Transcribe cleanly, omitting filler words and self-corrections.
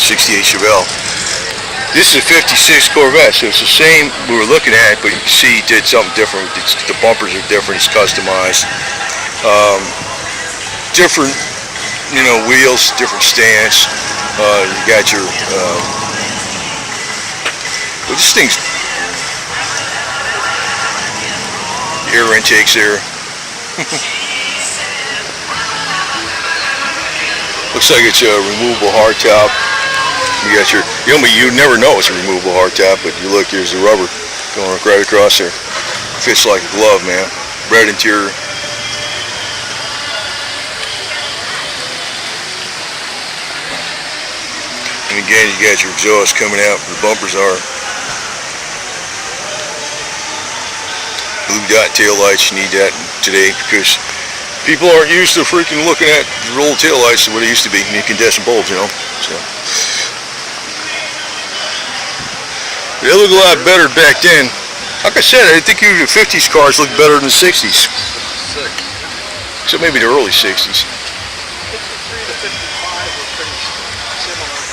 68 Chevelle. This is a 56 Corvette, so it's the same we were looking at, but you can see he did something different. The bumpers are different, it's customized. Different, you know, wheels, different stance. You got your, well, this thing's, the air intake's there. Looks like it's a removable hardtop. You got your, you never know it's a removable hardtop, but you look, there's the rubber going right across there. Fits like a glove, man. Red interior. And again, you got your exhaust coming out where the bumpers are. Blue dot tail lights, you need that today because people aren't used to freaking looking at the roll tail lights the way they used to be, incandescent bulbs, you know. So. They look a lot better back then. Like I said, I think even the 50s cars look better than the 60s. So maybe the early 60s. 53 to 55 were pretty similar.